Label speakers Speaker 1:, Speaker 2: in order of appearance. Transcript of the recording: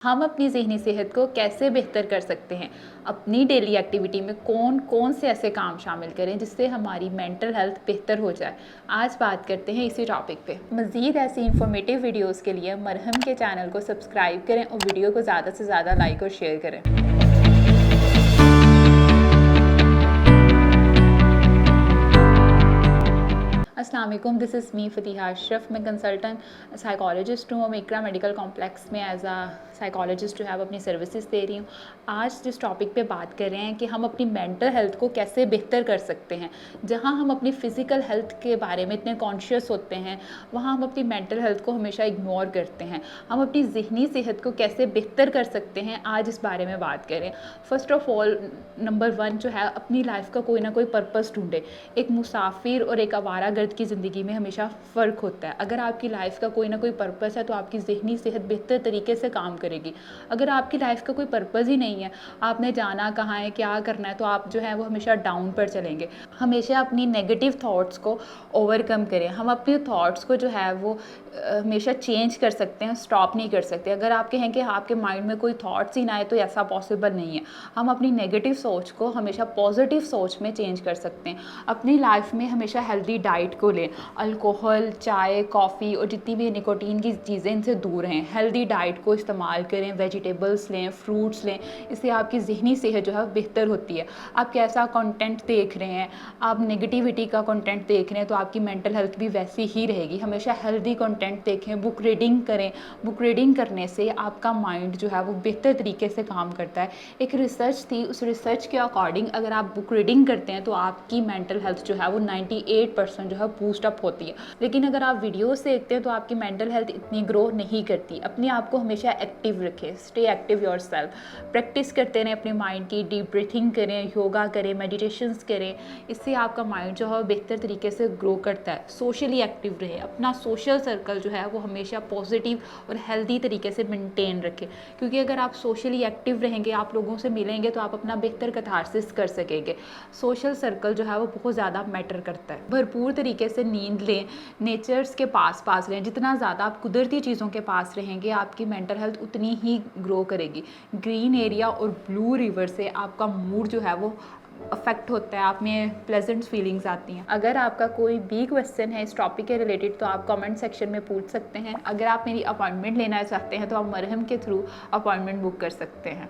Speaker 1: हम अपनी ज़हनी सेहत को कैसे बेहतर कर सकते हैं? अपनी डेली एक्टिविटी में कौन-कौन से ऐसे काम शामिल करें जिससे हमारी मेंटल हेल्थ बेहतर हो जाए? आज बात करते हैं इसी टॉपिक पे। मज़ीद ऐसी इन्फॉर्मेटिव वीडियोस के लिए मरहम के चैनल को सब्सक्राइब करें और वीडियो को ज़्यादा से ज़्यादा लाइक और शेयर करें। अस्सलाम वालेकुम, दिस इज़ मी फ़तिहा अशरफ। मैं कंसल्टेंट साइकोलॉजिस्ट हूँ और इकरा मेडिकल कॉम्प्लेक्स में एज अ साइकोलॉजिस्ट जो है वो अपनी सर्विसेज दे रही हूँ। आज जिस टॉपिक पे बात कर रहे हैं कि हम अपनी मेंटल हेल्थ को कैसे बेहतर कर सकते हैं। जहाँ हम अपनी फ़िज़िकल हेल्थ के बारे में इतने कॉन्शियस होते हैं, वहाँ हम अपनी मेंटल हेल्थ को हमेशा इग्नोर करते हैं। हम अपनी ज़हनी सेहत को कैसे बेहतर कर सकते हैं, आज इस बारे में बात करें। फ़र्स्ट ऑफ़ ऑल नंबर 1 जो है, अपनी लाइफ का कोई ना कोई पर्पस ढूंढे। एक मुसाफिर और एक आवारागर्द की ज़िंदगी में हमेशा फ़र्क होता है। अगर आपकी लाइफ का कोई ना कोई पर्पस है तो आपकी ज़हनी सेहत बेहतर तरीके से काम करेगी। अगर आपकी लाइफ का कोई पर्पस ही नहीं है, आपने जाना कहाँ है, क्या करना है, तो आप जो है वो हमेशा डाउन पर चलेंगे। हमेशा अपनी नेगेटिव थॉट्स को ओवरकम करें। हम अपने थॉट्स को जो है वो हमेशा चेंज कर सकते हैं, स्टॉप नहीं कर सकते। अगर आप कहें कि आपके माइंड में कोई थॉट्स ही ना आए तो ऐसा पॉसिबल नहीं है। हम अपनी नेगेटिव सोच को हमेशा पॉजिटिव सोच में चेंज कर सकते हैं। अपनी लाइफ में हमेशा हेल्दी डाइट को लें। अल्कोहल, चाय, कॉफ़ी और जितनी भी निकोटीन की चीज़ें, इनसे दूर रहें। हेल्दी डाइट को इस्तेमाल करें, वेजिटेबल्स लें, फ्रूट्स लें। इससे आपकी ज़हनी सेहत जो है बेहतर होती है। आप कैसा कंटेंट देख रहे हैं, आप नेगेटिविटी का कंटेंट देख रहे हैं तो आपकी मेंटल हेल्थ भी वैसी ही रहेगी। हमेशा हेल्दी कंटेंट देखें, बुक रीडिंग करें। बुक रीडिंग करने से आपका माइंड जो है वो बेहतर तरीके से काम करता है। एक रिसर्च थी, उस रिसर्च के अकॉर्डिंग अगर आप बुक रीडिंग करते हैं तो आपकी मेंटल हेल्थ जो है वो 98% जो है बूस्ट अप होती है। लेकिन अगर आप वीडियोस देखते हैं तो आपकी मेंटल हेल्थ इतनी ग्रो नहीं करती। अपने आप को हमेशा एक्टिव रखें, स्टे एक्टिव योरसेल्फ। प्रैक्टिस करते रहें अपने माइंड की, डीप ब्रीथिंग करें, योगा करें, मेडिटेशंस करें। इससे आपका माइंड जो है बेहतर तरीके से ग्रो करता है। सोशली एक्टिव रहे, अपना सोशल सर्कल जो है वो हमेशा पॉजिटिव और हेल्दी तरीके से मेंटेन रखें। क्योंकि अगर आप सोशली एक्टिव रहेंगे, आप लोगों से मिलेंगे तो आप अपना बेहतर कैथारसिस कर सकेंगे। सोशल सर्कल जो है वो बहुत ज़्यादा मैटर करता है। भरपूर तरीके से नींद लें, नेचर्स के पास रहें। जितना ज़्यादा आप कुदरती चीज़ों के पास रहेंगे, आपकी मेंटल हेल्थ उतनी ही ग्रो करेगी। ग्रीन एरिया और ब्लू रिवर से आपका मूड जो है वो अफेक्ट होता है, आप में प्लेजेंट फीलिंग्स आती हैं। अगर आपका कोई भी क्वेश्चन है इस टॉपिक के रिलेटेड तो आप कमेंट सेक्शन में पूछ सकते हैं। अगर आप मेरी अपॉइंटमेंट लेना चाहते हैं तो आप मरहम के थ्रू अपॉइंटमेंट बुक कर सकते हैं।